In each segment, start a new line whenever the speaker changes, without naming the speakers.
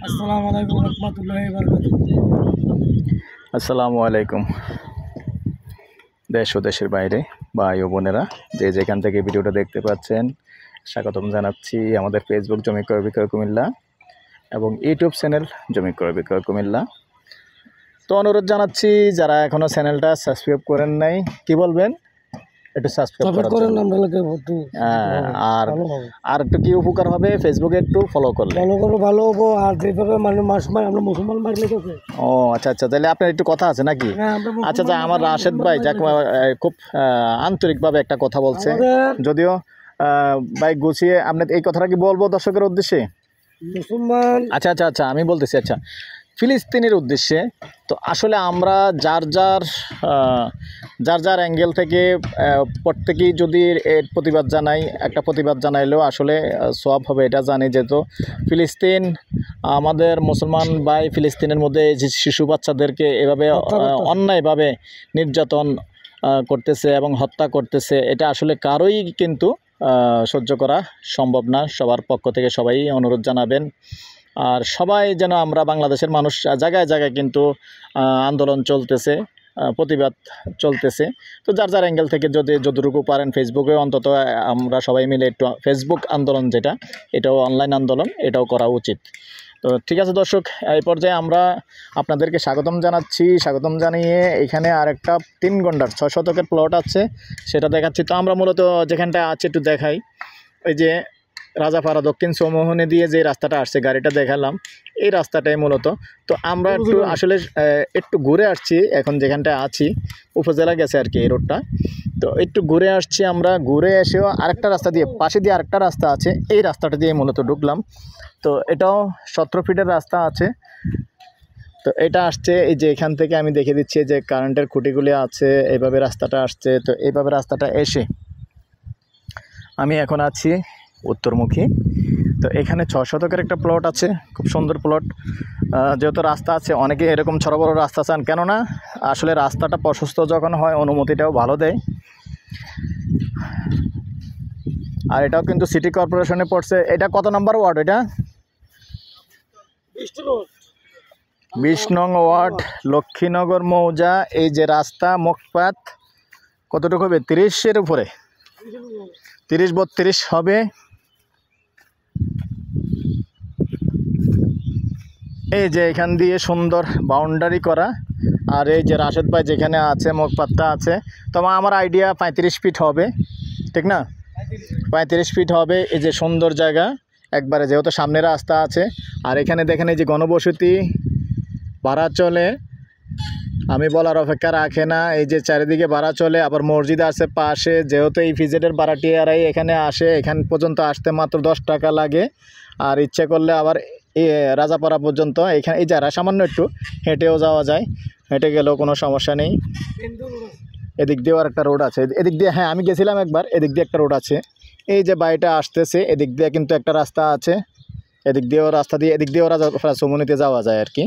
আসসালামু আলাইকুম রহমতুল্লাহি ওয়া বারাকাতুহু।
আসসালামু আলাইকুম। দেশ ও দেশের বাইরে ভাই ও বোনেরা যে যেখান থেকে ভিডিওটা দেখতে পাচ্ছেন, স্বাগতম জানাচ্ছি আমাদের ফেসবুক জমি ক্রয় বিক্রয় কুমিল্লা এবং ইউটিউব চ্যানেল জমি ক্রয় বিক্রয় কুমিল্লা। তো অনুরোধ জানাচ্ছি যারা এখনও চ্যানেলটা সাবস্ক্রাইব করেন নাই, কি বলবেন, একটু সাবস্ক্রাইব করেন। আর একটু কি উপকার হবে, ফেসবুকে একটু ফলো করলে
ভালো হবো। আর যেভাবে আমরা মুসলমান ভাই লেগেছে।
ও আচ্ছা আচ্ছা, তাহলে আপনার একটু কথা আছে নাকি? আচ্ছা আচ্ছা, আমার রাশেদ ভাই যাক খুব আন্তরিকভাবে একটা কথা বলছে, যদিও ভাই গুছিয়ে আপনি এই কথাটা কি বলবো দর্শকের উদ্দেশ্যে?
মুসলমান
আচ্ছা আচ্ছা আচ্ছা, আমি বলতেছি। আচ্ছা, ফিলিস্তিনের উদ্দেশ্যে তো আসলে আমরা যার যার অ্যাঙ্গেল থেকে প্রত্যেকেই যদি এর প্রতিবাদ জানাই, একটা প্রতিবাদ জানাইলেও আসলে সওয়াব হবে, এটা জানি। যেহেতু ফিলিস্তিন আমাদের মুসলমান ভাই ফিলিস্তিনের মধ্যে যে শিশু বাচ্চাদেরকে এভাবে অন্যায়ভাবে নির্যাতন করতেছে এবং হত্যা করতেছে, এটা আসলে কারোই কিন্তু সহ্য করা সম্ভব না। সবার পক্ষ থেকে সবাই অনুরোধ জানাবেন। আর সবাই যেন আমরা বাংলাদেশের মানুষ জায়গায় জায়গায় কিন্তু আন্দোলন চলতেছে, প্রতিবাদ চলতেছে। তো যার অ্যাঙ্গেল থেকে যতটুকু পারেন ফেসবুকে অন্তত আমরা সবাই মিলে একটু ফেসবুক আন্দোলন যেটা, এটাও অনলাইন আন্দোলন, এটাও করা উচিত। তো ঠিক আছে দর্শক, এই পর্যায়ে আমরা আপনাদেরকে স্বাগতম জানাচ্ছি। স্বাগতম জানিয়ে এখানে আরেকটা 3 ঘন্টার 6 শতকের প্লট আছে, সেটা দেখাচ্ছি। তো আমরা মূলত যেখানটা আছে একটু দেখাই। ওই যে রাজাপাড়া দক্ষিণ চৌমোহনী দিয়ে যে রাস্তাটা আসছে, গাড়িটা দেখালাম, এই রাস্তাটাই মূলত। তো আমরা একটু আসলে একটু ঘুরে আসছি, এখন যেখানটা আছি উপজেলা গেছে আর কি এই রোডটা। তো একটু ঘুরে আসছি আমরা, ঘুরে এসেও আরেকটা রাস্তা দিয়ে, পাশে দিয়ে আরেকটা রাস্তা আছে, এই রাস্তাটা দিয়ে মূলত ঢুকলাম। তো এটাও 17 ফিটের রাস্তা আছে। তো এটা আসছে এই যে এখান থেকে আমি দেখে দিচ্ছি যে কারেন্টের খুঁটিগুলি আছে, এইভাবে রাস্তাটা আসছে। তো এইভাবে রাস্তাটা এসে আমি এখন আছি উত্তরমুখী। তো এখানে 6 শতকের একটা প্লট আছে, খুব সুন্দর প্লট। যেহেতু রাস্তা আছে, অনেকে এরকম ছোটো বড়ো রাস্তা চান, কেননা আসলে রাস্তাটা প্রশস্ত যখন হয় অনুমতিটাও ভালো দেয়। আর এটাও কিন্তু সিটি কর্পোরেশনে পড়ছে। এটা কত নম্বর ওয়ার্ড? এটা 20 নং ওয়ার্ড, লক্ষ্মীনগর মৌজা। এই যে রাস্তা মুখপাত কতটুকু হবে? 30-এর উপরে, 30-32 হবে। এই যে এখান দিয়ে সুন্দর বাউন্ডারি করা। আর এই যে রাশেদ ভাই যেখানে আছে, মুখপাতটা আছে, তোমার আমার আইডিয়া 35 ফিট হবে, ঠিক না? 35 ফিট হবে। এই যে সুন্দর জায়গা একবারে, যেহেতু সামনে রাস্তা আছে। আর এখানে দেখেন এই যে গণবসতি ভাড়া চলে, আমি বলার অপেক্ষা রাখে না। এই যে চারিদিকে ভাড়া চলে, আবার মসজিদ আছে পাশে। যেহেতু এই ভিজিটের ভাড়াটিয়ারাই এখানে আসে, এখান পর্যন্ত আসতে মাত্র 10 টাকা লাগে। আর ইচ্ছে করলে আবার রাজাপাড়া পর্যন্ত এখানে এই যারা সামান্য একটু হেঁটেও যাওয়া যায়, হেঁটে গেলেও কোনো সমস্যা নেই। এদিক দিয়েও আর একটা রোড আছে, এদিক দিয়ে, হ্যাঁ আমি গেছিলাম একবার, এদিক দিয়ে একটা রোড আছে। এই যে বাড়িটা আসতেছে, এদিক দিয়ে কিন্তু একটা রাস্তা আছে, এদিক দিয়েও রাস্তা দিয়ে, এদিক দিয়েও রাজাপাড়া চৌমুহনীতে যাওয়া যায় আর কি।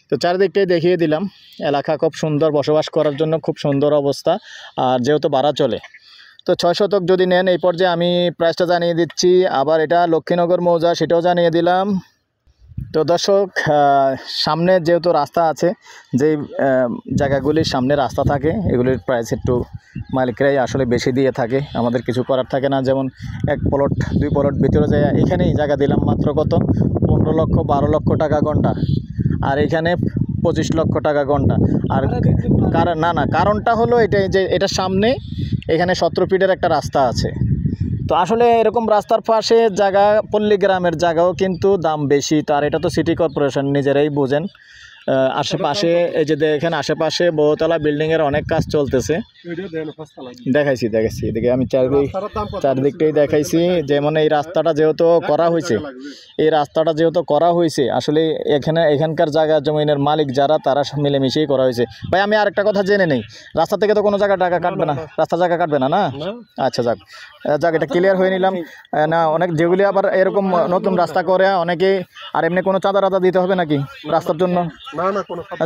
তো চারিদিকটাই দেখিয়ে দিলাম। এলাকা খুব সুন্দর, বসবাস করার জন্য খুব সুন্দর অবস্থা। আর যেহেতু ভাড়া চলে, তো 6 শতক যদি নেন, এই পর্যায়ে আমি প্রাইসটা জানিয়ে দিচ্ছি। আবার এটা লক্ষ্মীনগর মৌজা, সেটাও জানিয়ে দিলাম। তো দর্শক, সামনে যেহেতু রাস্তা আছে, যেই জায়গাগুলির সামনে রাস্তা থাকে এগুলির প্রাইস একটু মালিকরাই আসলে বেশি দিয়ে থাকে, আমাদের কিছু করার থাকে না। যেমন 1 প্লট 2 প্লট ভিতরে যায়, এখানেই জায়গা দিলাম মাত্র কত 15 লক্ষ 12 লক্ষ টাকা ঘন্টা, আর এখানে 25 লক্ষ টাকা ঘন্টা। আর কারণ না কারণটা হলো এটাই যে এটার সামনে এখানে 17 ফিটের একটা রাস্তা আছে। তো আসলে এরকম রাস্তার পাশে জায়গা, পল্লী গ্রামের জায়গাও কিন্তু দাম বেশি। তো আর এটা তো সিটি কর্পোরেশন, নিজেরাই বোঝেন। আশেপাশে এই যে দেখেন, আশেপাশে বহুতলা বিল্ডিংয়ের অনেক কাজ চলতেছে। দেখাইছি এদিকে আমি চারদিকটাই দেখাইছি। যেমন এই রাস্তাটা যেহেতু করা হয়েছে, আসলে এখানকার জায়গা জমিনের মালিক যারা, তারা মিলেমিশেই করা হয়েছে। ভাই আমি আরেকটা কথা জেনে নেই, রাস্তা থেকে তো কোনো জায়গা টাকা কাটবে না, রাস্তা জায়গা কাটবে না? আচ্ছা যাক এটা ক্লিয়ার হয়ে নিলাম। না অনেক যেগুলি আবার এরকম নতুন রাস্তা করে অনেকেই, আর এমনি কোনো চাঁদা দিতে হবে নাকি রাস্তার জন্য?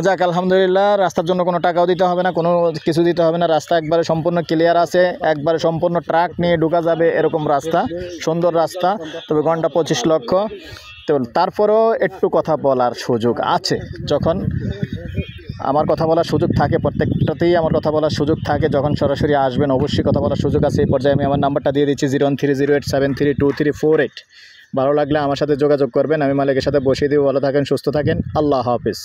যাক আলহামদুলিল্লাহ, রাস্তার জন্য কোনো টাকাও দিতে হবে না, কোনো কিছু দিতে হবে না। রাস্তা একবারে সম্পূর্ণ ক্লিয়ার আছে, একবারে সম্পূর্ণ ট্রাক নিয়ে ঢোকা যাবে এরকম রাস্তা, সুন্দর রাস্তা। তবে ঘন্টা 25 লক্ষ। তো তারপরেও একটু কথা বলার সুযোগ আছে, যখন আমার কথা বলার সুযোগ থাকে, প্রত্যেকটাতেই আমার কথা বলার সুযোগ থাকে। যখন সরাসরি আসবেন অবশ্যই কথা বলার সুযোগ আছে। এই পর্যায়ে আমি আমার নাম্বারটা দিয়ে দিচ্ছি 01308732348। ভালো লাগলে আমার সাথে যোগাযোগ করবেন, আমি মালিকের সাথে বসিয়ে দিব। ভালো থাকেন, সুস্থ থাকেন, আল্লাহ হাফিজ।